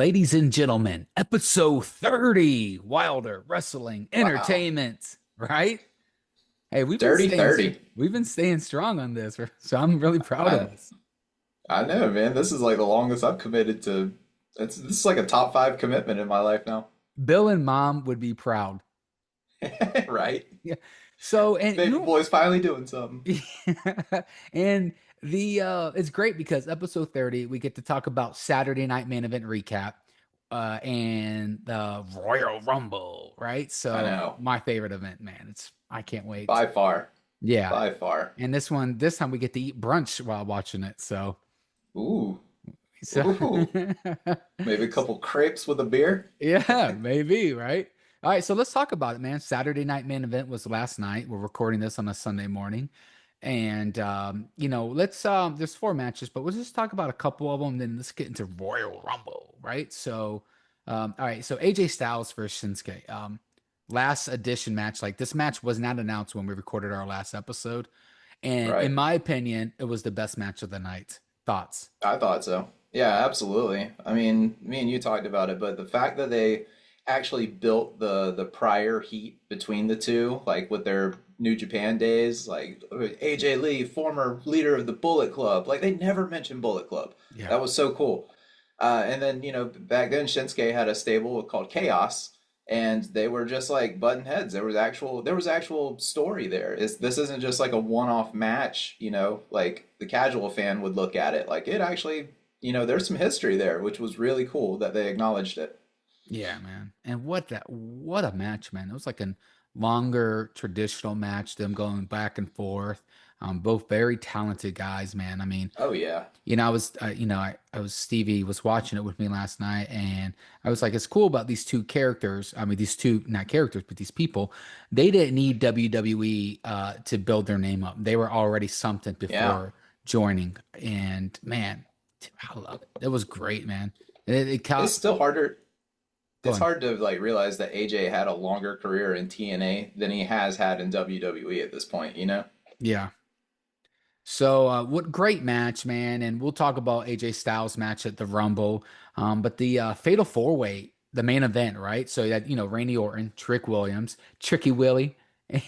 ladies and gentlemen, episode 30, Wilder Wrestling Wow. Entertainment, right? Hey, Dirty 30. we've been staying strong on this, so I'm really proud of I us. I know, man. This is like the longest I've committed to. This is like a top five commitment in my life now. Bill and Mom would be proud. Right? Yeah. So, and Baby you boy's finally doing something. and the it's great because episode 30 we get to talk about Saturday Night Main Event recap and the Royal Rumble, right? I So, know. my favorite event, man. I can't wait. By far. Yeah. By far. And this time we get to eat brunch while watching it. Ooh. So Ooh. Maybe a couple crepes with a beer. yeah, maybe, right? All right, so let's talk about it, man. Saturday Night Main Event was last night. We're recording this on a Sunday morning. And let's there's four matches, but we'll just talk about a couple of them, then let's get into Royal Rumble, right? So all right, so AJ Styles versus Shinsuke. Last edition match, like this match was not announced when we recorded our last episode. And in Right. my opinion, it was the best match of the night. Thoughts? I thought so. Yeah, absolutely. I mean, me and you talked about it, but the fact that they actually built the prior heat between the two, like with their New Japan days, like AJ Lee, former leader of the Bullet Club, like they never mentioned Bullet Club. Yeah. That was so cool. And then, back then Shinsuke had a stable called Chaos, and they were just like button heads. There was actual story there. This isn't just like a one-off match, like the casual fan would look at it. Like it actually, there's some history there, which was really cool that they acknowledged it. Yeah, man. And what a match, man. It was like a longer traditional match, them going back and forth. Both very talented guys, man. I mean, Oh yeah. I was Stevie was watching it with me last night, and I was like, it's cool about these two characters. I mean, these two not characters, but these people. They didn't need WWE to build their name up. They were already something Yeah. before joining, and man, I love it. It was great, man. It It's caught still harder. It's going. hard to like realize that AJ had a longer career in TNA than he has had in WWE at this point. Yeah. So, what great match, man. And we'll talk about AJ Styles match at the Rumble. But the Fatal Four Way, the main event, right? So that, Randy Orton, Trick Williams, Tricky Willie,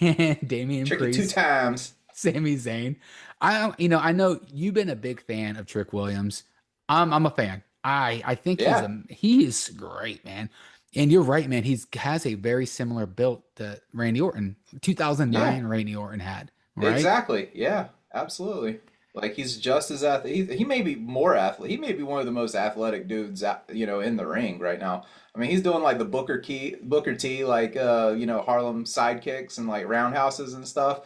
and Damian Tricky two Priest, times. Sami Zayn. I know you've been a big fan of Trick Williams. I'm a fan. I think Yeah. he is great, man. And you're right, man. He's has a very similar build that Randy Orton, Yeah. 2009 Randy Orton had, right? Exactly. Yeah, absolutely. Like he's just as athletic. He may be more athlete. He may be one of the most athletic dudes, in the ring right now. I mean, he's doing like the Booker T, like Harlem sidekicks and like roundhouses and stuff.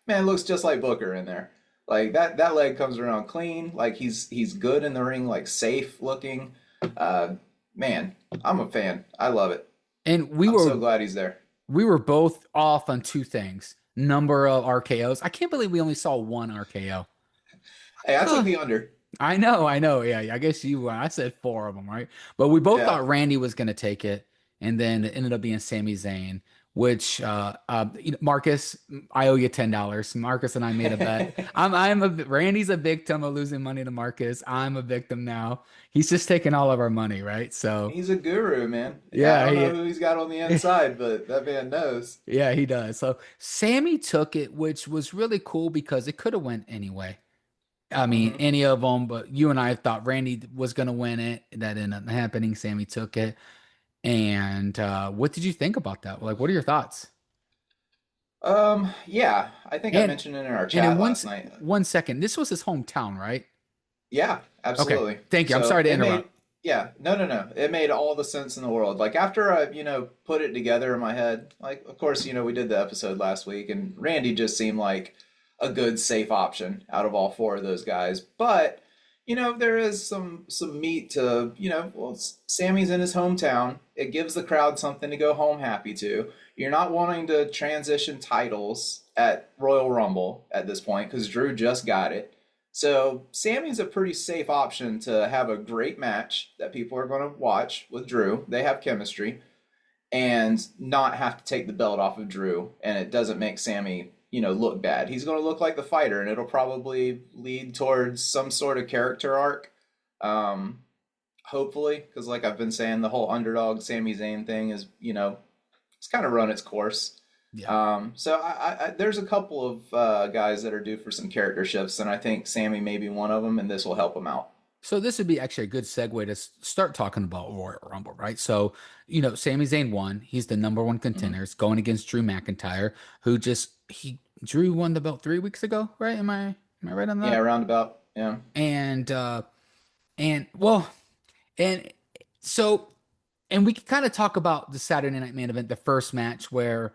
Man, looks just like Booker in there. Like that leg comes around clean. Like he's good in the ring, like safe looking. Uh, man, I'm a fan. I love it. And I'm so glad he's there. we were both off on two things. Number of RKO's. I can't believe we only saw one RKO. Hey, I took Huh. the under. I know. Yeah, I guess you won. I said four of them, right? But we both Yeah. thought Randy was going to take it, and then it ended up being Sami Zayn. Which Marcus, I owe you $10. Marcus and I made a bet. Randy's a victim of losing money to Marcus. I'm a victim now. He's just taking all of our money, right? So He's a guru, man. Yeah, I yeah, don't know who he's got on the he inside, but that man knows. yeah, he does. So Sammy took it, which was really cool because it could have went anyway. I mean, Hmm. any of them, but you and I thought Randy was going to win it. That ended up happening. Sammy took it. And what did you think about that? Like, what are your thoughts? Yeah, I think I And mentioned it in our and in chat last night. 1 second, this was his hometown, right? Yeah, Okay, absolutely. thank you. I'm So sorry to it made, interrupt. yeah, no, no, no. It made all the sense in the world. Like after I, put it together in my head, like of course, we did the episode last week and Randy just seemed like a good safe option out of all four of those guys. But, there is some meat to, well, Sammy's in his hometown. It gives the crowd something to go home happy to. You're not wanting to transition titles at Royal Rumble at this point because Drew just got it. So Sammy's a pretty safe option to have a great match that people are going to watch with Drew. They have chemistry and not have to take the belt off of Drew, and it doesn't make Sammy, look bad. He's going to look like the fighter, and it'll probably lead towards some sort of character arc. Um, hopefully, because like I've been saying, the whole underdog Sami Zayn thing is, it's kind of run its course. Yeah. So there's a couple of guys that are due for some character shifts, and I think Sammy may be one of them, and this will help him out. So this would be actually a good segue to start talking about Royal Rumble, right? So, Sami Zayn won. He's the number one Hmm. contender. It's going against Drew McIntyre, who Drew won the belt 3 weeks ago, right? Am I right on Yeah, that? roundabout. Yeah. And and well, and so and we can kind of talk about the Saturday Night Main Event, the first match where,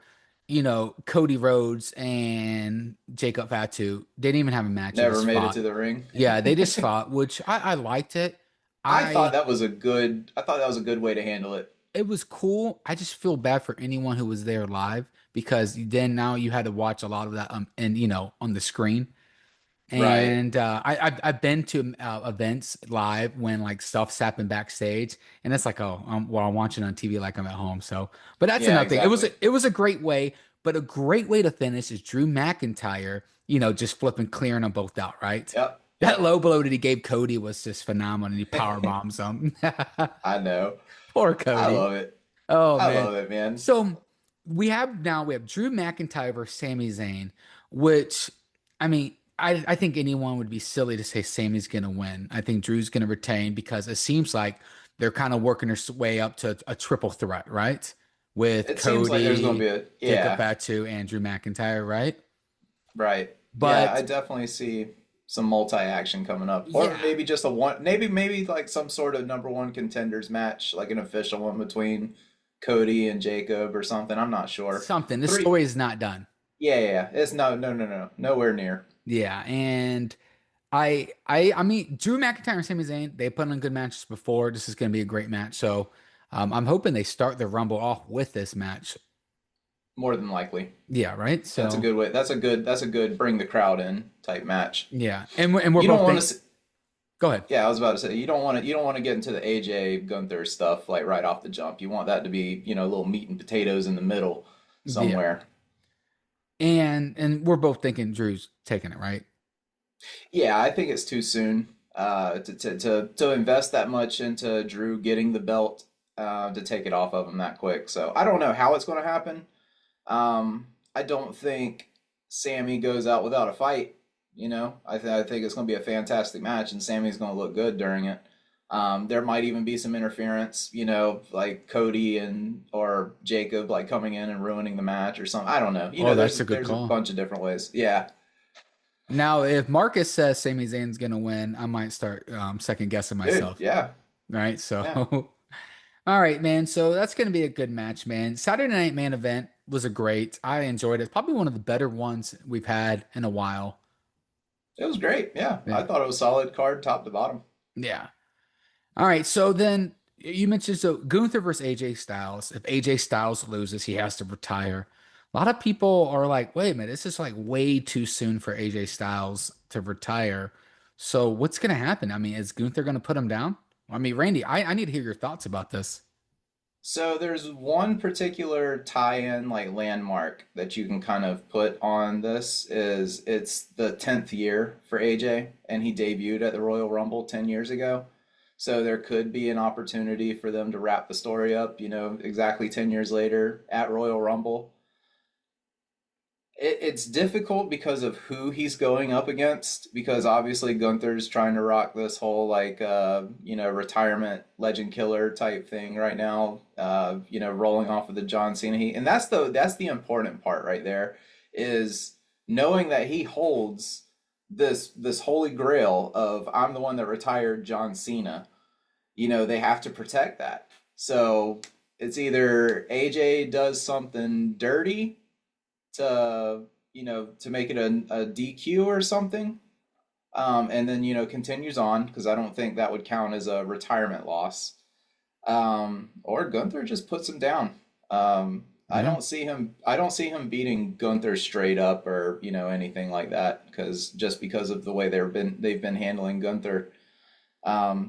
Cody Rhodes and Jacob Fatu, they didn't even have a match. They Never just made it fought. to the ring. Yeah, they just fought, which I liked it. I I thought that was a good way to handle it. It was cool. I just feel bad for anyone who was there live because then now you had to watch a lot of that and on the screen. Right. And I've been to events live when like stuff's happened backstage, and it's like, oh, I'm watching on TV like I'm at home. So, but that's Yeah, another thing. exactly. It was a great way, but a great way to finish is Drew McIntyre, just flipping, clearing them both out, right? Yep. That Yep. low blow that he gave Cody was just phenomenal, and he power bombs him. I know. Poor I Cody. love it. Oh I man. love it, man. So we have Drew McIntyre versus Sami Zayn, which I mean, I think anyone would be silly to say Sami's gonna win. I think Drew's gonna retain because it seems like they're kind of working their way up to a triple threat, right? With It seems like there's going to Cody, be a, Jacob yeah, Fatu, and Drew McIntyre, right? right. Yeah, I But definitely see some multi-action coming up. Or yeah, maybe just maybe like some sort of number one contenders match, like an official one between Cody and Jacob or something. I'm not sure. something. This Three, story is not done. yeah, yeah, yeah. It's no, nowhere near. Yeah, and I mean, Drew McIntyre and Sami Zayn, they put on good matches before. This is going to be a great match. So I'm hoping they start the Rumble off with this match. More than likely. Yeah, right. That's a So good way. That's a good bring the crowd in type match. yeah, and we're You don't both want think. to. Go ahead. Yeah, I was about to say you don't want to get into the AJ Gunther stuff like right off the jump. You want that to be, a little meat and potatoes in the middle Yeah, somewhere. and we're both thinking Drew's taking it, right? Yeah, I think it's too soon to invest that much into Drew getting the belt to take it off of him that quick. So I don't know how it's going to happen. I don't think Sammy goes out without a fight. I think it's going to be a fantastic match, and Sammy's going to look good during it. There might even be some interference, like Cody and or Jacob like coming in and ruining the match or something. I don't know. Oh, that's a good There's a call. bunch of different ways. Yeah. Now, if Marcus says Sami Zayn's gonna win, I might start second guessing Dude, myself. yeah. Right. Yeah. So, all right, man. So that's gonna be a good match, man. Saturday Night Main Event was a great. I enjoyed it. Probably one of the better ones we've had in a while. It was great. Yeah. Yeah. I thought it was solid card top to bottom. Yeah. All right. So then you mentioned Gunther versus AJ Styles. If AJ Styles loses, he has to retire. A lot of people are like, wait a minute, this is like way too soon for AJ Styles to retire. So what's gonna happen? I mean, is Gunther gonna put him down? I mean, Randy, I need to hear your thoughts about this. So there's one particular tie-in like landmark that you can kind of put on this is it's the 10th year for AJ and he debuted at the Royal Rumble 10 years ago. So there could be an opportunity for them to wrap the story up, exactly 10 years later at Royal Rumble. It's difficult because of who he's going up against, because obviously Gunther's trying to rock this whole like retirement legend killer type thing right now, rolling off of the John Cena heat. And that's the important part right there is knowing that he holds this holy grail of I'm the one that retired John Cena. They have to protect that. So it's either AJ does something dirty to make it a DQ or something. And then continues on because I don't think that would count as a retirement loss. Or Gunther just puts him down. I Yeah. don't see him. I don't see him beating Gunther straight up or anything like that because of the way they've been handling Gunther.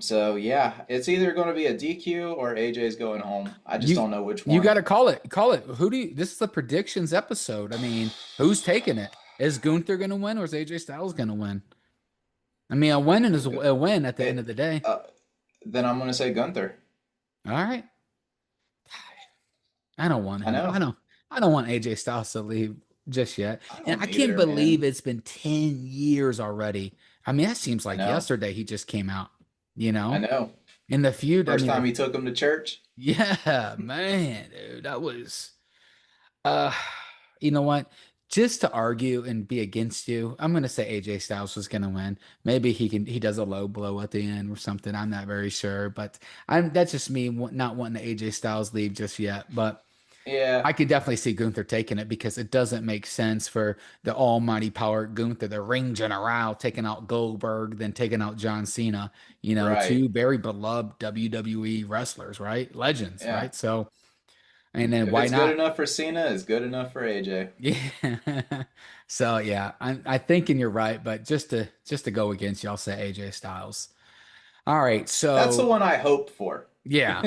So yeah, it's either going to be a DQ or AJ's going home. I just You don't know which you one. got to call it. Call it. Who do you? This is the predictions episode. I mean, who's taking it? Is Gunther gonna win or is AJ Styles gonna win? I mean, a win is a win at the end It, of the day. uh, then I'm gonna say Gunther. All right. I don't want I him. know. I don't want AJ Styles to leave just yet. I And don't I can't either, believe man. it's been 10 years already. I mean, that seems I like know. yesterday he just came out, you I know? know. In the feud, I First mean, time he took him to church. yeah, man, dude, that was uh you know what? Just to argue and be against you, I'm gonna say AJ Styles was gonna win. Maybe he does a low blow at the end or something. I'm not very sure, but I'm that's just me not wanting the AJ Styles leave just yet. But Yeah. I could definitely see Gunther taking it because it doesn't make sense for the almighty power Gunther, the ring general, taking out Goldberg, then taking out John Cena, Right. two very beloved WWE wrestlers, right? Legends, Yeah. right? So, and then If why it's good not? enough for Cena, it's good enough for AJ. Yeah. So yeah, I thinking you're right, but just to go against you, I'll say AJ Styles. All right, That's the so one I hoped for. yeah,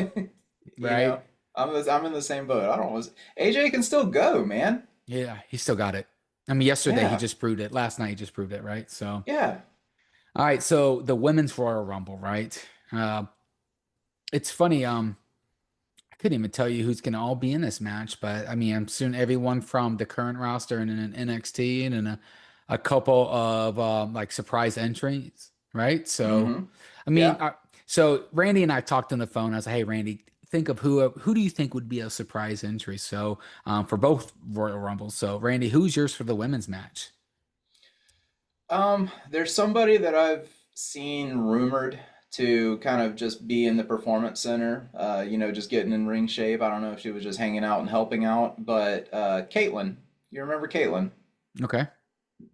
You right? know, I'm in the same boat. I don't want AJ can still go, man. Yeah, he still got it. I mean, yesterday he Yeah. just proved it. Last night he just proved it, right? So Yeah. all right, so the women's Royal Rumble, right? Uh, it's funny. I couldn't even tell you who's going to all be in this match, but I mean, I'm soon everyone from the current roster and an NXT and then a couple of like surprise entries, right? So, Mm-hmm. I mean, Yeah. so Randy and I talked on the phone. I was like, "Hey, Randy, think of who do you think would be a surprise entry?" So, for both Royal Rumbles. So, Randy, who's yours for the women's match? There's somebody that I've seen rumored to kind of just be in the performance center, just getting in ring shape. I don't know if she was just hanging out and helping out, but Caitlyn, you remember Caitlyn? Okay.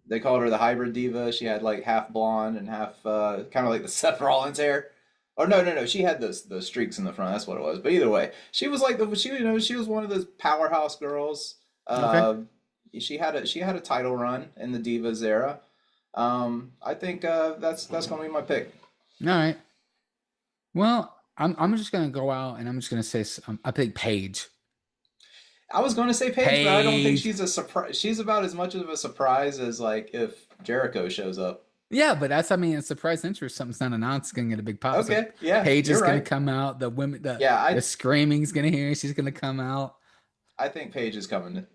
They called her the hybrid diva. She had like half blonde and half kind of like the Seth Rollins hair. Or no, she had those streaks in the front. That's what it was. But either way, she was like she was one of those powerhouse girls. Okay. Uh, she had a title run in the Divas era. I think that's gonna be my pick. All right. Well, I'm just gonna go out and I'm just gonna say I think Paige. I was gonna say Paige, but I don't think Paige. she's a surprise. She's about as much of a surprise as like if Jericho shows up. Yeah, but I mean, a surprise entry. Something's not announced. Gonna get a big pop. So Okay, yeah, Paige you're is gonna right. come out. The women, Yeah, the screaming's gonna hear. She's gonna come out. I think Paige is coming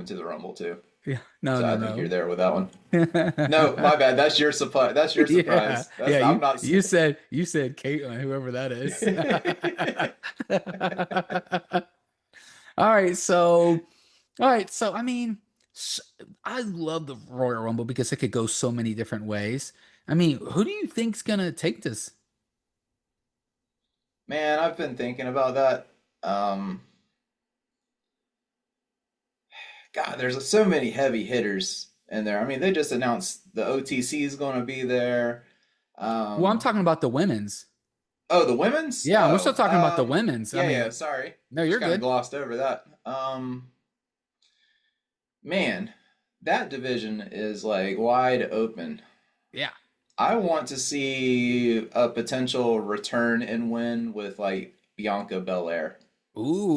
to the Rumble too. Yeah. No, So no, I think you're no. there with that one. No, my bad. That's your surprise. That's your Yeah, surprise. That's yeah. I'm not. You said Caitlyn, whoever that is. All right, so I mean, I love the Royal Rumble because it could go so many different ways. I mean, who do you think's gonna take this? Man, I've been thinking about that. Um, God, there's so many heavy hitters in there. I mean, they just announced the OTC is going to be there. Well, I'm Um, talking about the women's. oh, the women's? Yeah, we're still Oh, talking about the women's. I yeah. mean, Sorry, no, just you're kind of good. glossed over that. Man, that division is like wide open. Yeah. I want to see a potential return and win with like Bianca Belair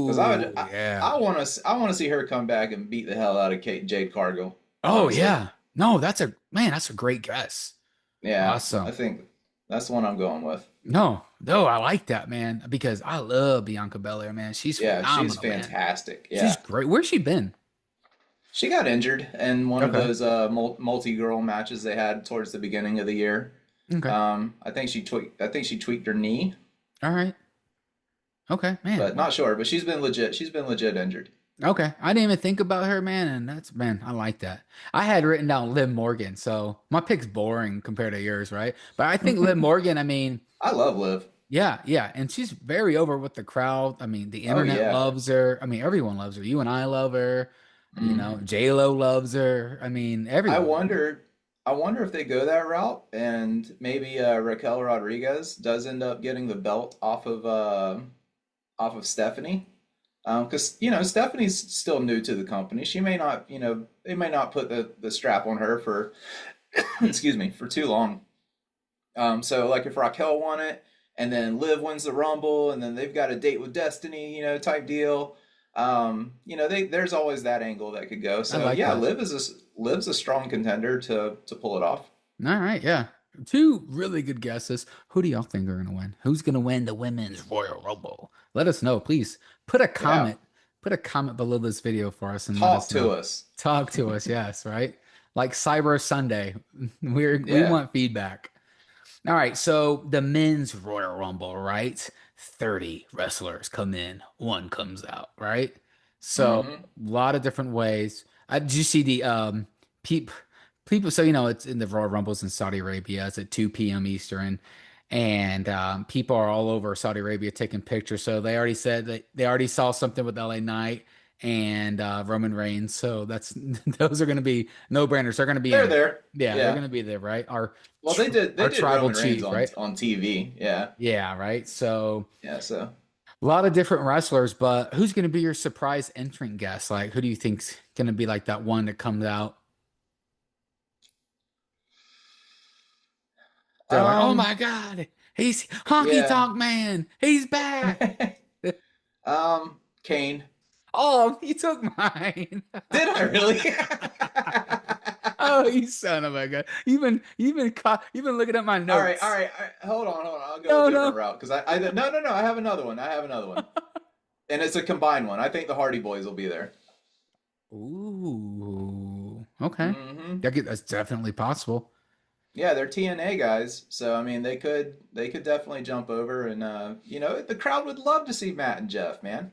because Ooh, yeah. I want to see her come back and beat the hell out of Kate Jade Cargill. Oh, Honestly, yeah. No, that's a man, that's a great guess. yeah, I Awesome. think that's the one I'm going with. No, I like that, man, because I love Bianca Belair, man. She's Yeah, she's phenomenal, man. fantastic. She's Yeah, great. Where's she been? she got injured in one of Okay. those multi-girl matches they had towards the beginning of the year. Okay. I think she tweaked her knee, All right. Okay, man. but not sure. But she's been legit. She's been legit injured. Okay. I didn't even think about her, man, and man, I like that. I had written down Liv Morgan, so my pick's boring compared to yours, right? But I think Liv Morgan, I mean, I love Liv. yeah, yeah, and she's very over with the crowd. I mean, the Oh internet yeah. loves her. I mean, everyone loves her. You and I love her. Hmm. J-Lo loves her. I mean, I everyone. wonder. I wonder if they go that route and maybe Raquel Rodriguez does end up getting the belt off of Stephanie. Because Stephanie's still new to the company. She may not, they may not put the strap on her for, excuse me, for too long. So like if Raquel won it, and then Liv wins the Rumble, and then they've got a date with Destiny, type deal. There's always that angle that could go. I So like yeah, that. Liv's a strong contender to pull it off. All right, yeah. Two really good guesses. Who do y'all think are gonna win? Who's gonna win the women's Royal Rumble? Let us know, please. Put a Yeah. comment. Put a comment below this video for us and let Talk us to know. us. Talk to us, yes, right? Like Cyber Sunday. We Yeah. want feedback. All right, so the men's Royal Rumble, right? 30 wrestlers come in, one comes out, right? So Mm-hmm. a lot of different ways. Did you see the peop people? So it's in the Royal Rumbles in Saudi Arabia. It's at 2 p.m. Eastern, and people are all over Saudi Arabia taking pictures. So they already said that they already saw something with LA Knight and Roman Reigns. So that's those are going to be no-brainers. They're going to be They're in it. there. Yeah, they're Yeah. going to be there, right? Well, they Our did tribal Roman Reigns chief, right? on TV. Yeah. Yeah, right. So Yeah. So a lot of different wrestlers, but who's going to be your surprise entrant guest? Like, who do you think's going to be like that one that comes out? They're like, oh um my God, he's Honky yeah. Tonk Man. He's back. Kane. Oh, he took mine. Did I really? Oh, you son of a gun. You've been looking at my All right, all notes. right, all right. Hold on. I'll go a No, different no. route because no. I have another one. I have another one, and it's a combined one. I think the Hardy Boys will be there. Ooh, okay. Hmm. That's definitely possible. Yeah, they're TNA guys, so I mean they could definitely jump over, and the crowd would love to see Matt and Jeff, man.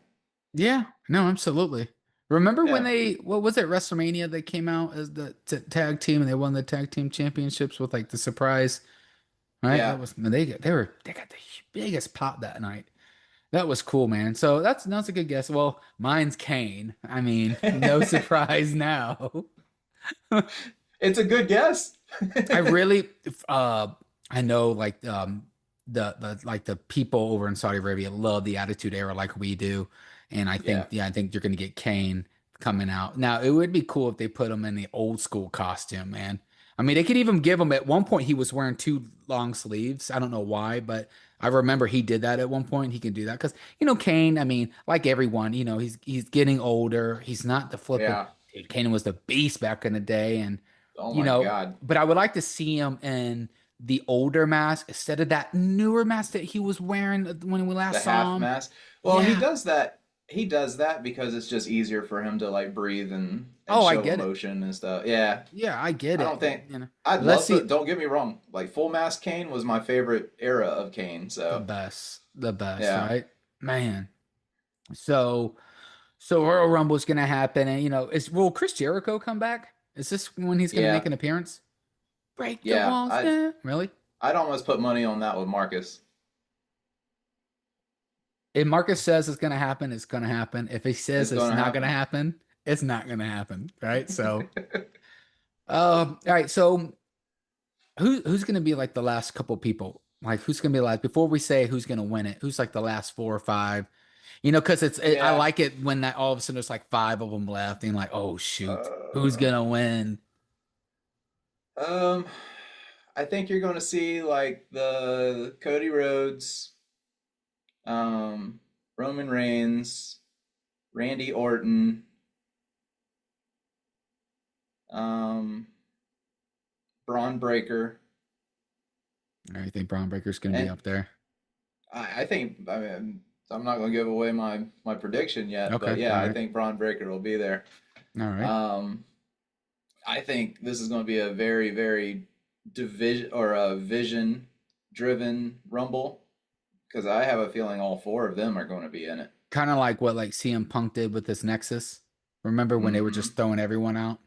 Yeah, no, absolutely. Remember when Yeah, what was it, WrestleMania? They came out as the tag team and they won the tag team championships with like the surprise, right? yeah. That was they got the biggest pop that night. That was cool, man. So that's a good guess. Well, mine's Kane. I mean, no surprise now. It's a good guess. I really, I know like the like the people over in Saudi Arabia love the Attitude Era like we do, and Yeah, I think you're gonna get Kane coming out. Now it would be cool if they put him in the old school costume, man. I mean, they could even give him at one point he was wearing two long sleeves. I don't know why, but I remember he did that at one point. He can do that because Kane. I mean, like everyone, he's getting older. He's not the flippin' yeah. dude. Kane was the beast back in the day, and Oh you my know, God, but I would like to see him in the older mask instead of that newer mask that he was wearing when we the last saw half him. mask. Well, he Yeah. does that. He does that because it's just easier for him to like breathe and Oh, I show get it. emotion and stuff. Yeah, Yeah, I get I don't it. think You know, I'd let's love to. see Don't get me wrong. Like full mask Kane was my favorite era of Kane. So the best, yeah, right? Man. So, Royal Rumble's gonna happen, and will Chris Jericho come back? Is this when he's gonna make yeah, an appearance? Break the yeah. walls down. Really? I'd almost put money on that with Marcus. If Marcus says it's gonna happen, it's gonna happen. If he says It's it's gonna not gonna happen. happen, it's not gonna happen, right? So. All right. So who's going to be like the last couple people? Like who's going to be like before we say who's going to win it? Who's like the last four or five? Because I Yeah. like it when that all of a sudden there's like five of them left, and like, oh shoot, who's Uh, gonna win? um, I think you're going to see like the Cody Rhodes, um, Roman Reigns, Randy Orton, um, Braun Breaker, I think Braun Breaker's going to be and up there. I think I mean I'm not going to give away my prediction yet, Okay, but all yeah, I right, think Braun Breaker will be there. all right. Um, I think this is going to be a very very division or a vision driven Rumble because I have a feeling all four of them are going to be in it. Kind of like what like CM Punk did with this Nexus. Remember when they were Mm-hmm. just throwing everyone out?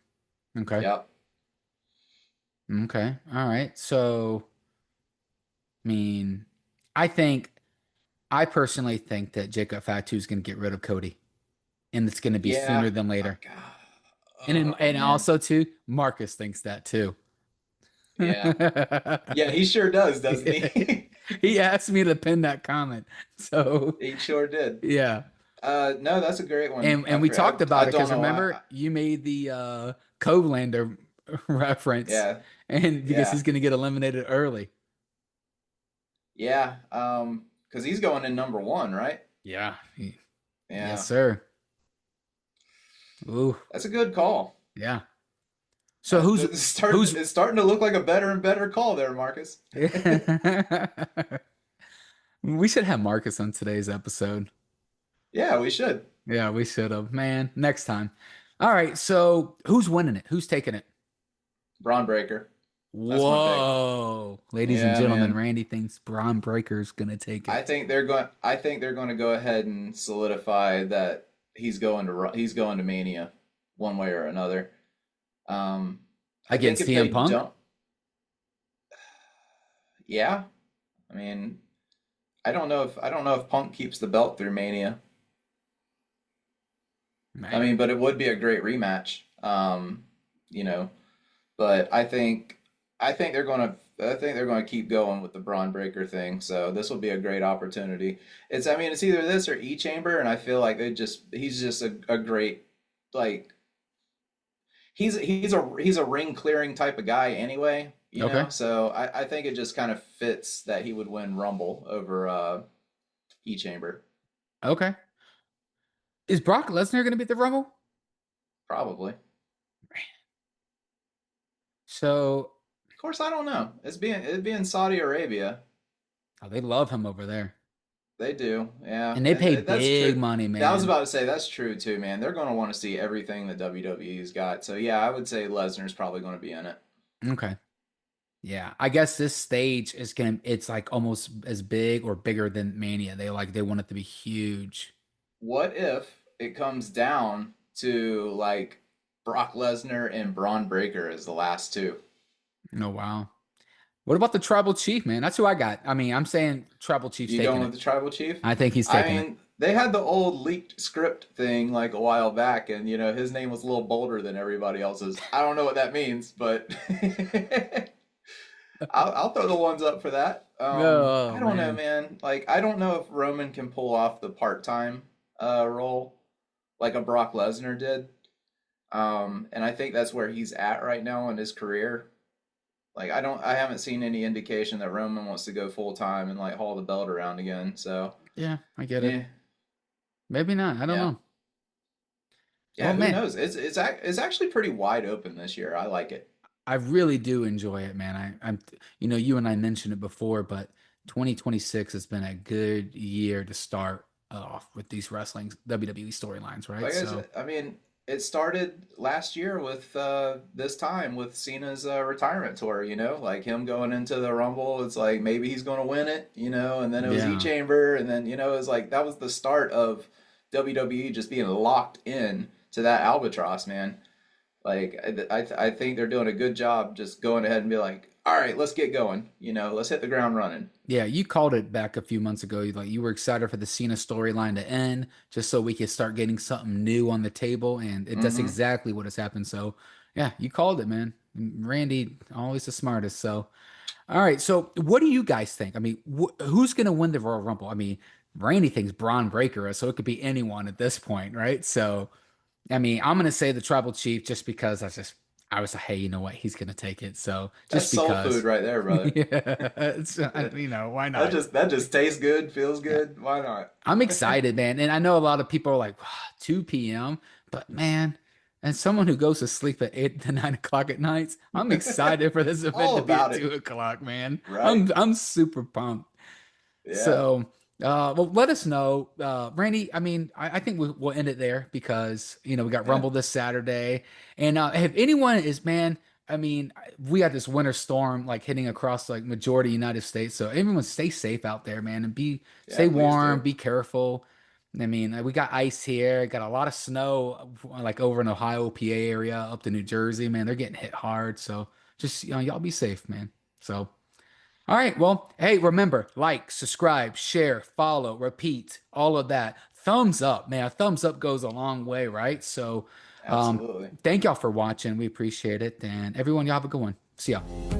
Okay, Yep. okay, all right. So, I mean, I think. I personally think that Jacob Fatu is going to get rid of Cody, and it's going to be Yeah. sooner than later. God. Oh And man. also too, Marcus thinks that too. Yeah. Yeah, he sure does, doesn't he? He asked me to pin that comment. So He sure did. yeah, No, that's a great one. and we talked I about it don't because know remember why. you made the Covelander reference, Yeah. and because Yeah. he's going to get eliminated early. Yeah. Because he's going in number one, right? Yeah. Yes, Yeah. sir. Ooh, That's a good call. yeah. So who's It's starting to look like a better and better call there, Marcus. we should have Marcus on today's episode. Yeah, we should. Yeah, we should have. Man, next time. All right, so who's winning it? Who's taking it? Braun Breaker. That's my pick. Whoa. Ladies and Yeah, gentlemen, man. Randy thinks Braun Breaker's gonna take it. I think they're going to go ahead and solidify that he's going to Mania one way or another. Um, I think Against if they CM Punk? don't, yeah. I mean, I don't know if Punk keeps the belt through Mania. I Man. mean, but it would be a great rematch. You know, but I think they're gonna keep going with the Braun Breaker thing. So this will be a great opportunity. I mean, it's either this or E Chamber, and I feel like he's just a great like he's a ring clearing type of guy anyway. You Okay. know, so I think it just kind of fits that he would win Rumble over E Chamber. Okay. Is Brock Lesnar gonna be at the Rumble? Probably. So, Of course, I don't know. It'd be in Saudi Arabia. oh, they love him over there. They do, yeah, And they pay that's big true. money, I was man. about to say that's true too, man. They're going to want to see everything that WWE's got. So yeah, I would say Lesnar's probably going to be in it. Okay. Yeah. I guess this stage is gonna it's like almost as big or bigger than Mania. They want it to be huge. What if it comes down to like Brock Lesnar and Braun Breaker as the last two? Oh wow. What about the tribal chief, man? That's who I got. I mean, I'm saying tribal chief's You taking going it. with the Tribal Chief? I think he's I taking it. mean, they had the old leaked script thing like a while back, and his name was a little bolder than everybody else's. I don't know what that means, but I'll throw the ones up for that. I Oh don't know, man. man. Like, I don't know if Roman can pull off the part-time role like a Brock Lesnar did. And I think that's where he's at right now in his career. Like, I haven't seen any indication that Roman wants to go full time and like haul the belt around again. So, Yeah, I get it. yeah, Maybe not. I don't yeah, know. yeah. Well, Who man, knows? It's actually pretty wide open this year. I like it. I really do enjoy it, man. You and I mentioned it before, but 2026 has been a good year to start off with these wrestling WWE storylines, right? Like I So, said, I mean, it started last year with this time with Cena's retirement tour. Like him going into the Rumble. It's like maybe he's going to win it. And then it was E yeah. Chamber, and then it was like that was the start of WWE just being locked in to that albatross, man. Like I think they're doing a good job just going ahead and be like, all right, let's get going. Let's hit the ground running. Yeah, you called it back a few months ago. You were excited for the Cena storyline to end, just so we could start getting something new on the table, and that's Mm-hmm. exactly what has happened. So, yeah, you called it, man. Randy, always the smartest. So, all right. So, what do you guys think? I mean, who's going to win the Royal Rumble? I mean, Randy thinks Braun Breaker, so it could be anyone at this point, right? So, I mean, I'm going to say the Tribal Chief just because I was like, hey, you know what? He's going to take it. So, That's just soul food because. right there, brother. Yeah, Yeah. why not? That just tastes good, feels Yeah. good. Why not? I'm excited, man. And I know a lot of people are like, 2 p.m., but man, as someone who goes to sleep at 8 to 9 o'clock at nights, I'm excited for this event All to be at about it, 2 o'clock, man. right? I'm super pumped. Yeah. So, well, let us know, Randy. I mean, I think we'll end it there because we got Yeah. Rumble this Saturday, and if anyone is, man, I mean, we got this winter storm like hitting across like majority United States, so everyone stay safe out there, man, and Yeah, stay please warm, do. be careful. I mean, we got ice here, got a lot of snow, like over in Ohio, PA area, up to New Jersey, man. They're getting hit hard, so just y'all be safe, man. So. All right. Well, hey, remember, like, subscribe, share, follow, repeat, all of that. Thumbs up, man. A thumbs up goes a long way, right? So, um, Absolutely. thank y'all for watching. We appreciate it. And everyone, y'all have a good one. See y'all.